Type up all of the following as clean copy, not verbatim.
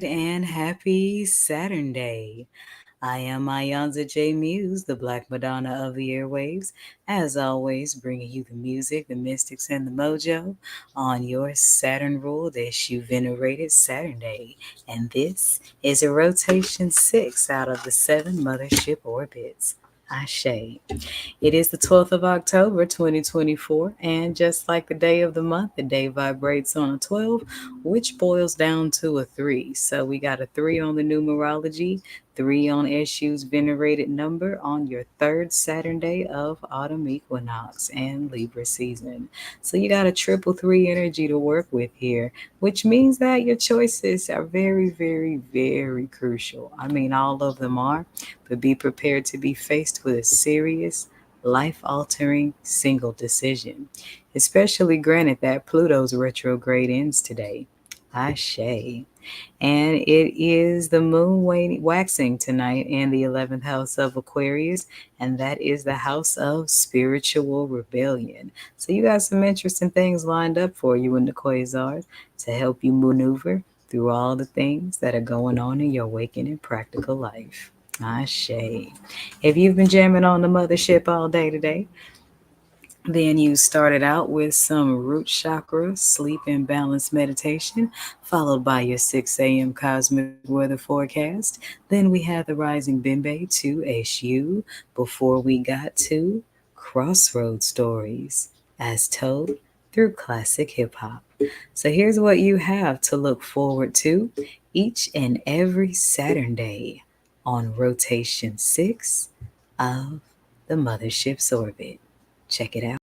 And happy Saturn Day. I am iiiYansaje Muse, the Black Madonna of the airwaves, as always, bringing you the music, the mystics, and the mojo on your Saturn ruled issue venerated Saturn Day. And this is a rotation 6 out of the 7 Mothership orbits. Ashe. It is the 12th of October, 2024, and just like the day of the month, the day vibrates on a 12, which boils down to a 3. So we got a 3 on the numerology, 3 on Eshu's venerated number on your third Saturn day of autumn equinox and Libra season. So you got a triple 3 energy to work with here, which means that your choices are very, very, very crucial. I mean, all of them are, but be prepared to be faced with a serious, life-altering single decision, especially granted that Pluto's retrograde ends today. Ashe. And it is the moon waxing tonight in the 11th house of Aquarius, and that is the house of spiritual rebellion. So you got some interesting things lined up for you in the quasars to help you maneuver through all the things that are going on in your waking and practical life. Ashe. If you've been jamming on the mothership all day today, then you started out with some root chakra, sleep and balance meditation, followed by your 6 a.m. cosmic weather forecast. Then we had the rising Bimbe to Eshu before we got to Crossroad stories as told through classic hip hop. So here's what you have to look forward to each and every Saturn day on rotation 6 of the mothership's orbit. Check it out.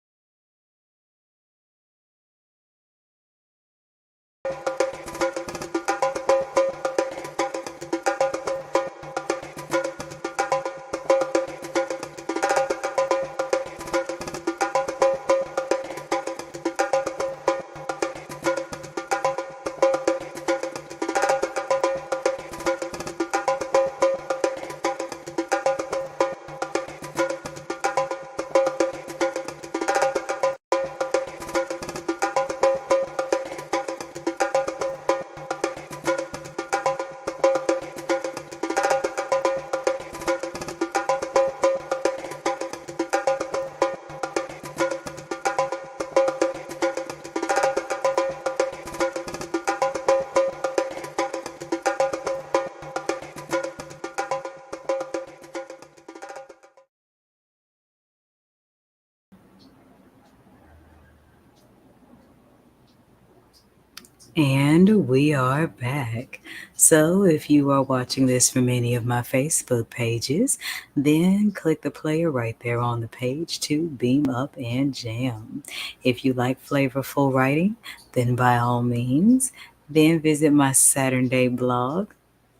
And we are back. So, if you are watching this from any of my Facebook pages, then click the player right there on the page to beam up and jam. If you like flavorful writing, then by all means, then visit my Saturn Day blog,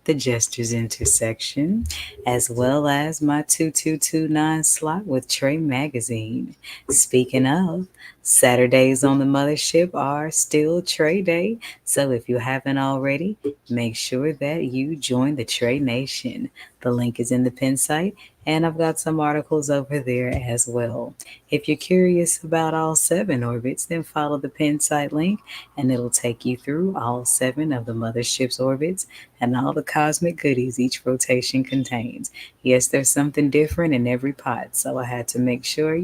the Gestures intersection, as well as my 222.9's slot with Trey Magazine. Speaking of, Saturdays on the mothership are still Trey Day, so if you haven't already, make sure that you join the Trey Nation. The link is in the pin site, and I've got some articles over there as well. If you're curious about all 7 orbits, then follow the pin site link, and it'll take you through all 7 of the mothership's orbits and all the cosmic goodies each rotation contains. Yes, there's something different in every pot, so I had to make sure,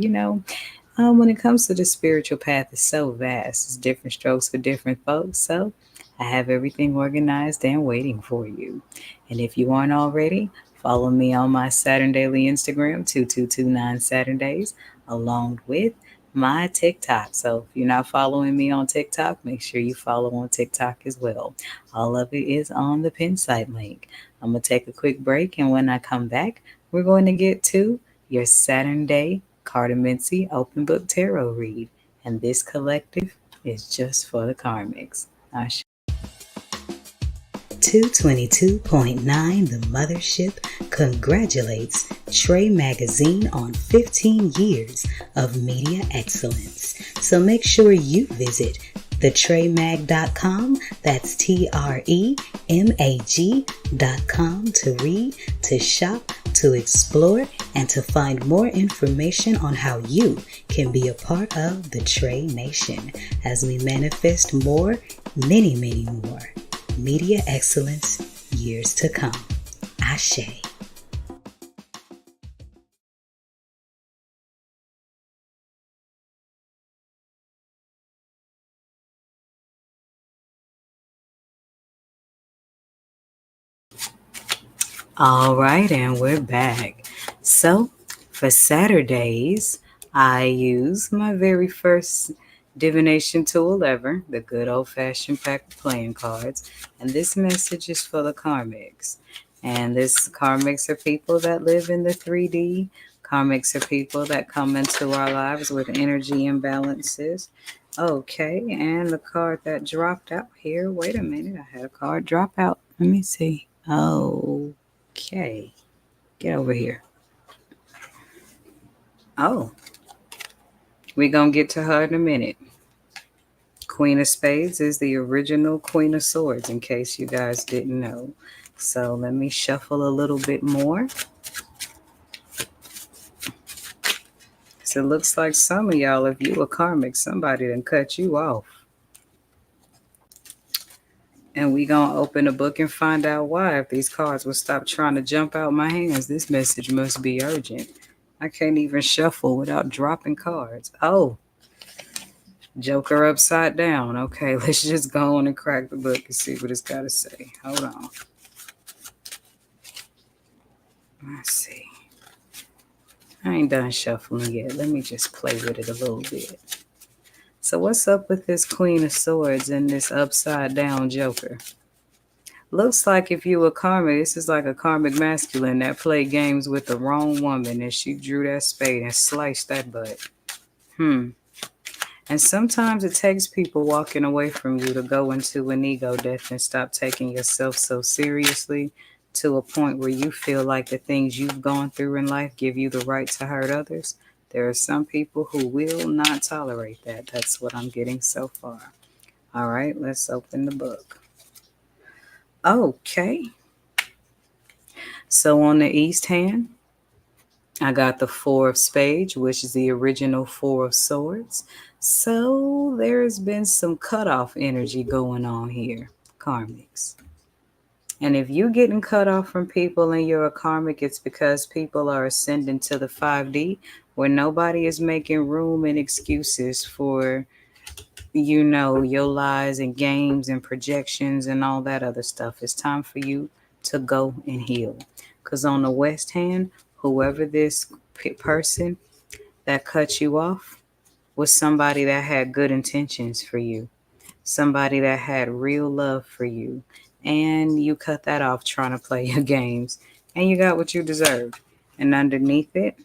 when it comes to the spiritual path, it's so vast. It's different strokes for different folks. So I have everything organized and waiting for you. And if you aren't already, follow me on my Saturn Daily Instagram, 2229 Saturdays, along with my TikTok. So if you're not following me on TikTok, make sure you follow on TikTok as well. All of it is on the pin site link. I'm going to take a quick break, and when I come back, we're going to get to your Saturn Day Cartomancy Open Book Tarot read. And this collective is just for the karmics. 222.9 The Mothership congratulates Trey Magazine on 15 years of media excellence. So make sure you visit thetraymag.com, that's TREMAG.com, to read, to shop, to explore, and to find more information on how you can be a part of the Trey Nation as we manifest more, many, many more. media excellence, years to come. Ashe. All right, and we're back. So, for Saturdays, I use my very first divination tool ever, the good old-fashioned pack of playing cards. And this message is for the karmics. And this karmics are people that live in the 3D. Karmics are people that come into our lives with energy imbalances. Okay, and the card that dropped out here. Wait a minute, I had a card drop out. Let me see. Okay, get over here. Oh, we're going to get to her in a minute. Queen of Spades is the original Queen of Swords, in case you guys didn't know. So let me shuffle a little bit more. So it looks like some of y'all, if you a karmic, somebody done cut you off. And we going to open the book and find out why. If these cards will stop trying to jump out my hands, this message must be urgent. I can't even shuffle without dropping cards. Oh, Joker upside down. Okay, let's just go on and crack the book and see what it's got to say. Hold on. Let's see. I ain't done shuffling yet. Let me just play with it a little bit. So what's up with this Queen of Swords and this upside down Joker? Looks like if you were karmic, this is like a karmic masculine that played games with the wrong woman and she drew that spade and sliced that butt. And sometimes it takes people walking away from you to go into an ego death and stop taking yourself so seriously to a point where you feel like the things you've gone through in life give you the right to hurt others. There are some people who will not tolerate that. That's what I'm getting so far. All right, let's open the book. Okay. So on the east hand, I got the Four of Spades, which is the original Four of Swords. So there's been some cutoff energy going on here, karmics. And if you're getting cut off from people and you're a karmic, it's because people are ascending to the 5D where nobody is making room and excuses for, your lies and games and projections and all that other stuff. It's time for you to go and heal. Because on the west hand, whoever this person that cut you off was somebody that had good intentions for you, somebody that had real love for you, and you cut that off trying to play your games, and you got what you deserved. And underneath it,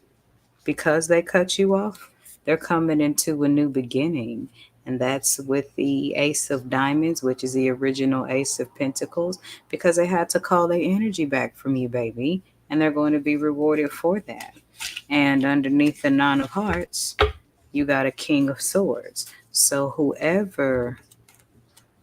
because they cut you off, they're coming into a new beginning. And that's with the Ace of Diamonds, which is the original Ace of Pentacles, because they had to call their energy back from you, baby. And they're going to be rewarded for that. And underneath the Nine of Hearts, you got a King of Swords. So whoever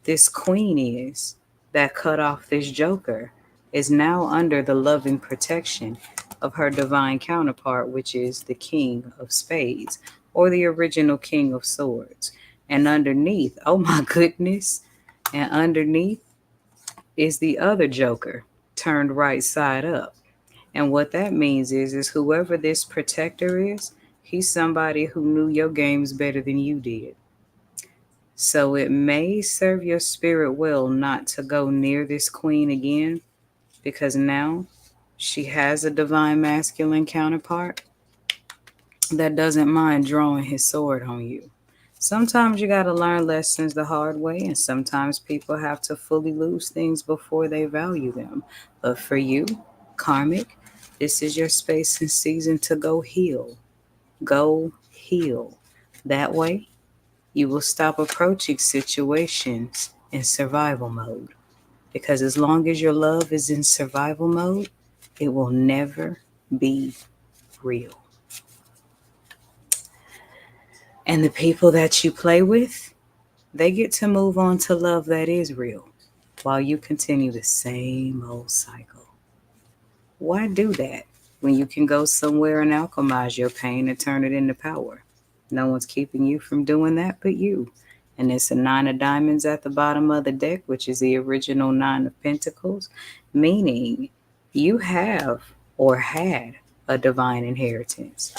this queen is that cut off this Joker is now under the loving protection of her divine counterpart, which is the King of Spades or the original King of Swords. And underneath, oh my goodness, and underneath is the other Joker turned right side up. And what that means is whoever this protector is, he's somebody who knew your games better than you did. So it may serve your spirit well not to go near this queen again, because now she has a divine masculine counterpart that doesn't mind drawing his sword on you. Sometimes you got to learn lessons the hard way, and sometimes people have to fully lose things before they value them. But for you, karmic, this is your space and season to go heal. Go heal. That way, you will stop approaching situations in survival mode. Because as long as your love is in survival mode, it will never be real. And the people that you play with, they get to move on to love that is real while you continue the same old cycle. Why do that when you can go somewhere and alchemize your pain and turn it into power? No one's keeping you from doing that but you. And it's a 9 of diamonds at the bottom of the deck, which is the original 9 of pentacles, meaning you have or had a divine inheritance.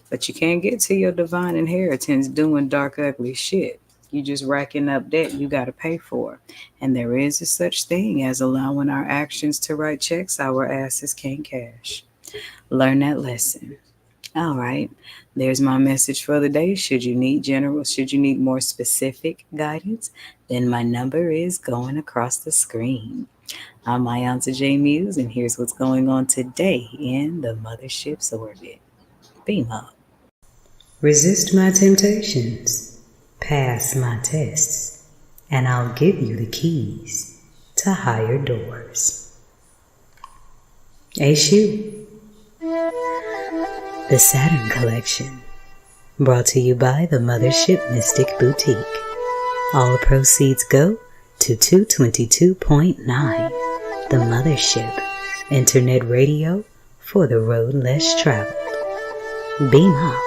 But you can't get to your divine inheritance doing dark, ugly shit. You just racking up debt you got to pay for. And there is a such thing as allowing our actions to write checks our asses can't cash. Learn that lesson. All right. There's my message for the day. Should you need more specific guidance, then my number is going across the screen. I'm iiiYansaje Muse, and here's what's going on today in the Mothership's orbit. Beam up. Resist my temptations, pass my tests, and I'll give you the keys to higher doors. Esu, the Saturn collection, brought to you by the Mothership Mystic Boutiq. All proceeds go to 222.9, the Mothership, internet radio for the road less traveled. Beam up.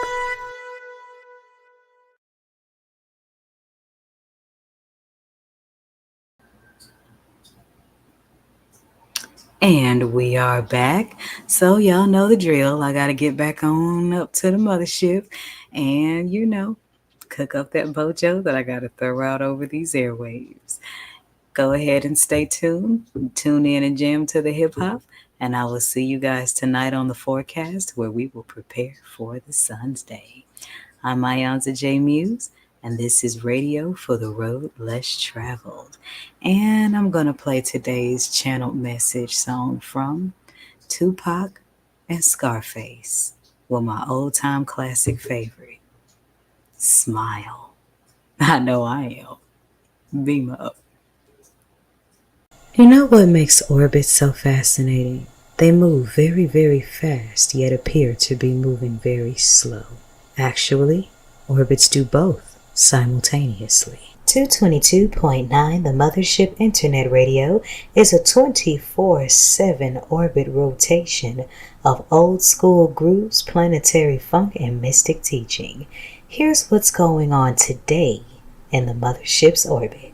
And we are back. So y'all know the drill. I got to get back on up to the mothership and, cook up that bojo that I got to throw out over these airwaves. Go ahead and stay tuned. Tune in and jam to the hip hop. And I will see you guys tonight on the forecast where we will prepare for the sun's day. I'm iiiYansaje Muse, and this is radio for the road less traveled. And I'm going to play today's channeled message song from Tupac and Scarface with my old-time classic favorite, Smile. I know I am. Beam up. You know what makes orbits so fascinating? They move very, very fast, yet appear to be moving very slow. Actually, orbits do both simultaneously. 222.9, the Mothership Internet Radio, is a 24/7 orbit rotation of old school grooves, planetary funk, and mystic teaching. Here's what's going on today in the Mothership's orbit.